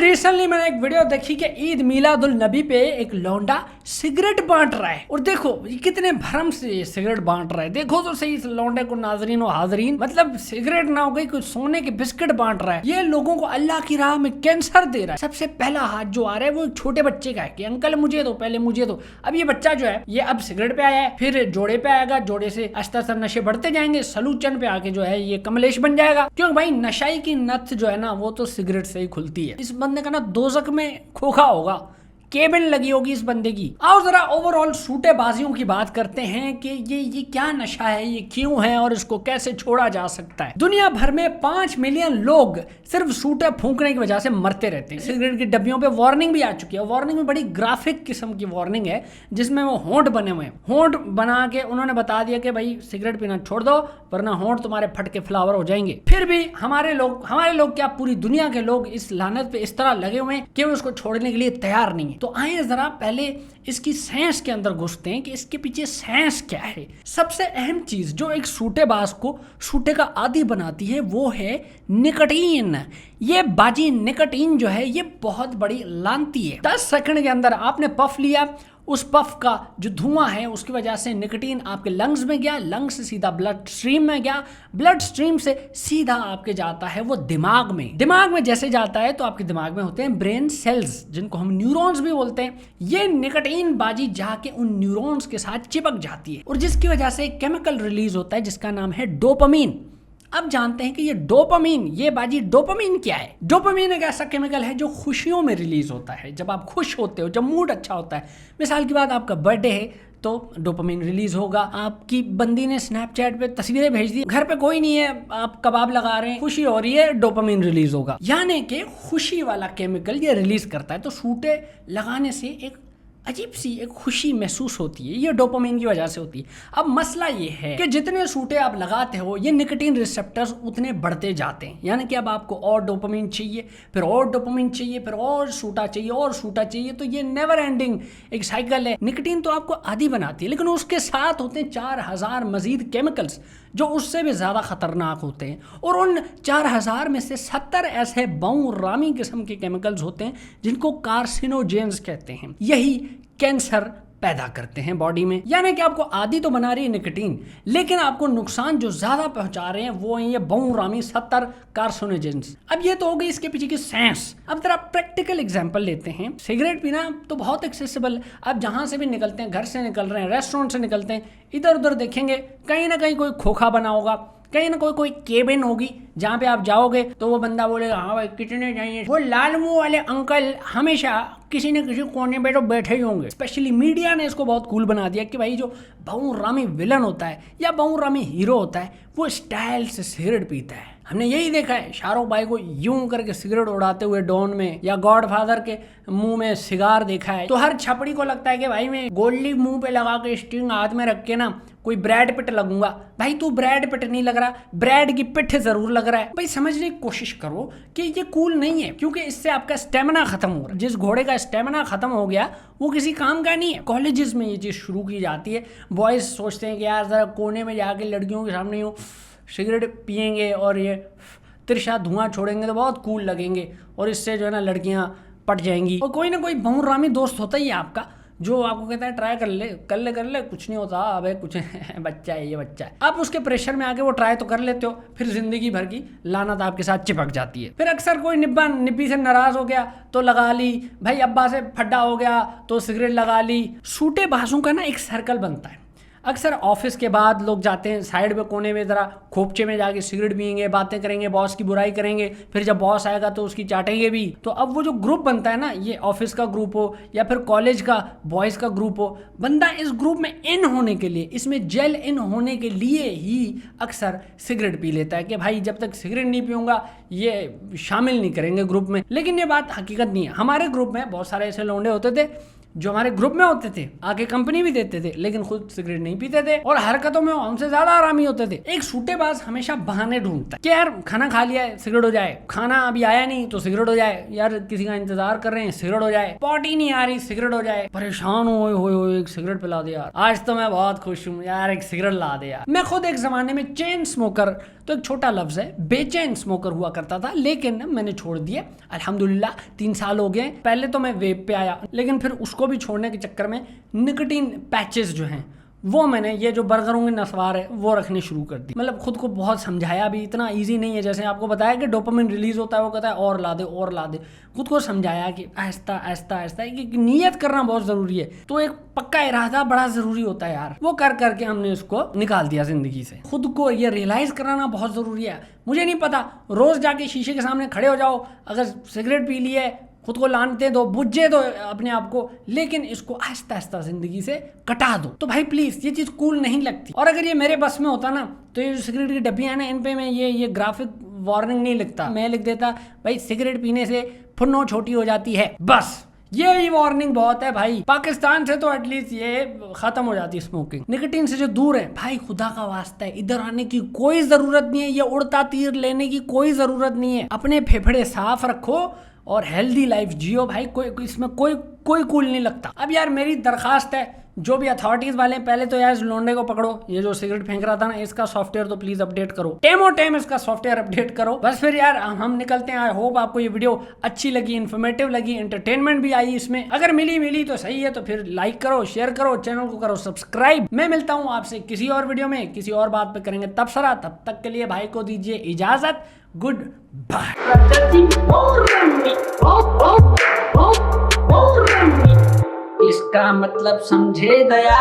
Recently मैंने एक video देखी कि ईद मिलादुल नबी पे एक लौंडा सिगरेट बांट रहा है। और देखो ये कितने भरम से सिगरेट बांट रहा है। देखो तो सही इस लौंडे को, नाजरीन और हाजरीन, मतलब सिगरेट ना हो गई, कुछ सोने के बिस्किट बांट रहा है। ये लोगों को अल्लाह की राह में कैंसर दे रहा है। सबसे पहला हाथ जो आ रहा है वो एक छोटे बच्चे का है कि अंकल मुझे दो, पहले मुझे दो। अब ये बच्चा जो है ये अब सिगरेट पे आया है, फिर जोड़े पे आएगा, जोड़े से आस्ते आस्ते नशे बढ़ते जाएंगे, सलूचन पे आके जो है ये कमलेश बन जाएगा। क्योंकि भाई नशाई की नथ जो है ना वो तो सिगरेट से ही खुलती है। इस बंदे का ना दोजक में खोखा होगा, केबिन लगी होगी इस बंदे की। आओ जरा ओवरऑल सूटेबाजियों की बात करते हैं कि ये क्या नशा है, ये क्यों है और इसको कैसे छोड़ा जा सकता है। दुनिया भर में 5 मिलियन लोग सिर्फ सूटे फूंकने की वजह से मरते रहते हैं। सिगरेट की डब्बियों पे वार्निंग भी आ चुकी है। वार्निंग में बड़ी ग्राफिक किस्म की वार्निंग है जिसमें वो होंठ बने हुए हैं। होंठ बना के उन्होंने बता दिया कि भाई सिगरेट पीना छोड़ दो वरना होंठ तुम्हारे फट के फ्लावर हो जाएंगे। फिर भी हमारे लोग क्या पूरी दुनिया के लोग इस लानत पे इस तरह लगे हुए हैं कि वो उसको छोड़ने के लिए तैयार नहीं है। तो आइए जरा पहले इसकी साइंस के अंदर घुसते हैं कि इसके पीछे साइंस क्या है। सबसे अहम चीज जो एक सूटेबाज को सूटे का आदी बनाती है वो है निकोटीन। ये बाजी निकोटीन जो है ये बहुत बड़ी लानती है। 10 सेकंड के अंदर आपने पफ लिया, उस पफ का जो धुआं है उसकी वजह से निकोटीन आपके लंग्स में गया, लंग्स से सीधा ब्लड स्ट्रीम में गया, ब्लड स्ट्रीम से सीधा आपके जाता है वो दिमाग में। दिमाग में जैसे जाता है तो आपके दिमाग में होते हैं ब्रेन सेल्स जिनको हम न्यूरॉन्स भी बोलते हैं। ये निकोटीन बाजी जाके उन न्यूरॉन्स के साथ चिपक जाती है और जिसकी वजह से एक केमिकल रिलीज होता है जिसका नाम है डोपामीन। अब जानते हैं कि ये डोपामीन, ये बाजी डोपामीन क्या है। डोपामीन एक ऐसा केमिकल है जो खुशियों में रिलीज होता है। जब आप खुश होते हो, जब मूड अच्छा होता है, मिसाल की बात आपका बर्थडे है तो डोपामीन रिलीज होगा। आपकी बंदी ने स्नैपचैट पे तस्वीरें भेज दी, घर पे कोई नहीं है, आप कबाब लगा रहे हैं, खुशी हो रही है, डोपामीन रिलीज होगा। यानी कि खुशी वाला केमिकल ये रिलीज करता है। तो सूटे लगाने से एक अजीब सी एक खुशी महसूस होती है, ये डोपामीन की वजह से होती है। अब मसला ये है कि जितने सूटे आप लगाते हो ये निकोटीन रिसेप्टर्स उतने बढ़ते जाते हैं। यानी कि अब आपको और डोपामीन चाहिए, फिर और डोपामीन चाहिए, फिर और सूटा चाहिए और सूटा चाहिए। तो ये नेवर एंडिंग एक साइकिल है। निकोटीन तो आपको आदी बनाती है लेकिन उसके साथ होते हैं 4000 मजीद केमिकल्स जो उससे भी ज़्यादा खतरनाक होते हैं। और उन 4000 में से 70 ऐसे बहुरामी किस्म के केमिकल्स होते हैं जिनको कार्सिनोजेंस कहते हैं। यही कैंसर पैदा करते हैं बॉडी में। यानी कि आपको आदी तो बना रही है निकोटीन लेकिन आपको नुकसान जो ज्यादा पहुंचा रहे हैं वो है ये बहुरामी 70 कार्सिनोजेंस। अब ये तो हो गई इसके पीछे की साइंस। अब जरा प्रैक्टिकल एग्जांपल लेते हैं। सिगरेट पीना तो बहुत एक्सेसिबल। अब जहां से भी निकलते हैं, घर से निकल रहे हैं, रेस्टोरेंट से निकलते हैं, इधर उधर देखेंगे कहीं ना कहीं कोई खोखा बना होगा, कहीं ना कोई केबिन होगी जहाँ पे आप जाओगे तो वो बंदा बोलेगा हाँ भाई कितने चाहिए। वो लाल मुंह वाले अंकल हमेशा किसी न किसी कोने पे तो बैठे ही होंगे। स्पेशली मीडिया ने इसको बहुत कूल बना दिया कि भाई जो बहुरामी विलन होता है या बहुरामी हीरो होता है वो स्टाइल से सिगरेट पीता है। हमने यही देखा है शाहरुख भाई को यूं करके सिगरेट उड़ाते हुए डॉन में, या गॉडफादर के मुंह में सिगार देखा है। तो हर छपड़ी को लगता है कि भाई मैं गोली मुंह पे लगा के स्टिंग हाथ में रख के ना कोई ब्रैड पिट लगूंगा। भाई तू ब्रैड पिट नहीं लग रहा, ब्रैड की पिट जरूर लग रहा है। भाई समझने की कोशिश करो कि ये कूल नहीं है क्योंकि इससे आपका स्टेमिना खत्म हो रहा है। जिस घोड़े का स्टेमिना खत्म हो गया वो किसी काम का नहीं है। कॉलेजेस में ये चीज़ शुरू की जाती है। बॉयज सोचते हैं कि यार जरा कोने में जाके लड़कियों के सामने यूँ सिगरेट पियेंगे और ये तिरछा धुआं छोड़ेंगे तो बहुत कूल लगेंगे और इससे जो है ना लड़कियां पट जाएंगी। और कोई ना कोई बहुरामी दोस्त होता ही है आपका जो आपको कहता है ट्राई कर ले कुछ नहीं होता, अबे कुछ बच्चा है ये बच्चा है। आप उसके प्रेशर में आके वो ट्राई तो कर लेते हो, फिर जिंदगी भर की लानत आपके साथ चिपक जाती है। फिर अक्सर कोई निब्बी से नाराज हो गया तो लगा ली, भाई अब्बा से फड्डा हो गया तो सिगरेट लगा ली। सूटेबाजों का ना एक सर्कल बनता है। अक्सर ऑफिस के बाद लोग जाते हैं साइड में कोने में ज़रा खोपचे में जाके सिगरेट पियेंगे, बातें करेंगे, बॉस की बुराई करेंगे, फिर जब बॉस आएगा तो उसकी चाटेंगे भी। तो अब वो जो ग्रुप बनता है ना, ये ऑफिस का ग्रुप हो या फिर कॉलेज का बॉयज़ का ग्रुप हो, बंदा इस ग्रुप में इन होने के लिए, इसमें जेल इन होने के लिए ही अक्सर सिगरेट पी लेता है कि भाई जब तक सिगरेट नहीं पीऊँगा ये शामिल नहीं करेंगे ग्रुप में। लेकिन ये बात हकीकत नहीं है। हमारे ग्रुप में बहुत सारे ऐसे लौंडे होते थे जो हमारे ग्रुप में होते थे, आके कंपनी भी देते थे लेकिन खुद सिगरेट नहीं पीते थे और हरकतों में हमसे ज्यादा आरामी होते थे। एक सूटेबाज हमेशा बहाने ढूंढता है कि यार खाना खा लिया है सिगरेट हो जाए, खाना अभी आया नहीं तो सिगरेट हो जाए, यार किसी का इंतजार कर रहे हैं सिगरेट हो जाए, पॉटी नहीं आ रही सिगरेट हो जाए, परेशान हो एक सिगरेट पिला दे यार, आज तो मैं बहुत खुश हूँ यार एक सिगरेट ला दे यार। मैं खुद एक जमाने में चेन स्मोकर, तो एक छोटा लफ्ज है, बेचैन स्मोकर हुआ करता था, लेकिन मैंने छोड़ दिया अल्हम्दुलिल्लाह। 3 साल हो गए। पहले तो मैं वेप पे आया लेकिन फिर उसको भी छोड़ने के चक्कर में निकोटीन पैचेस जो हैं वो मैंने, ये जो बर्गरों के नस्वार है वो रखने शुरू कर दी। मतलब खुद को बहुत समझाया भी, इतना इजी नहीं है। जैसे आपको बताया कि डोपामिन रिलीज होता है, वो कहता है और ला दे और ला दे। खुद को समझाया कि आहिस्ता आहिस्ता आहिस्ता, कि नियत करना बहुत जरूरी है, तो एक पक्का इरादा बड़ा जरूरी होता है यार। वो कर करके हमने उसको निकाल दिया जिंदगी से। खुद को ये रियलाइज कराना बहुत जरूरी है। मुझे नहीं पता, रोज जाके शीशे के सामने खड़े हो जाओ, अगर सिगरेट पी ली है खुद को लानते दो, बुझे दो अपने आप को, लेकिन इसको आहिस्ता आहिस्ता जिंदगी से कटा दो। तो भाई प्लीज, ये चीज कूल नहीं लगती। और अगर ये मेरे बस में होता ना तो ये जो सिगरेट की डब्बियां ना, इन पे मैं ये ग्राफिक वार्निंग नहीं लिखता, मैं लिख देता भाई सिगरेट पीने से फुन्नो छोटी हो जाती है, बस ये वार्निंग बहुत है भाई। पाकिस्तान से तो एटलीस्ट ये खत्म हो जाती है स्मोकिंग। निकोटीन से जो दूर है भाई, खुदा का वास्ता है इधर आने की कोई जरूरत नहीं है, ये उड़ता तीर लेने की कोई जरूरत नहीं है। अपने फेफड़े साफ रखो और हेल्दी लाइफ जियो भाई। इसमें कोई कूल नहीं लगता। अब यार मेरी दरखास्त है, जो भी अथॉरिटीज वाले हैं, पहले तो यार इस लोंडे को पकड़ो, ये जो सिगरेट फेंक रहा था ना, इसका सॉफ्टवेयर तो प्लीज अपडेट करो, टेम इसका सॉफ्टवेयर अपडेट करो। बस फिर यार हम निकलते हैं। आई होप आपको ये वीडियो अच्छी लगी, इन्फॉर्मेटिव लगी, एंटरटेनमेंट भी आई इसमें। अगर मिली तो सही है, तो फिर लाइक करो, शेयर करो, चैनल को करो सब्सक्राइब। मैं मिलता हूँ आपसे किसी और वीडियो में, किसी और बात पे करेंगे तबसरा। तब तक के लिए भाई को दीजिए इजाजत, गुड बाय। इसका मतलब समझे गया।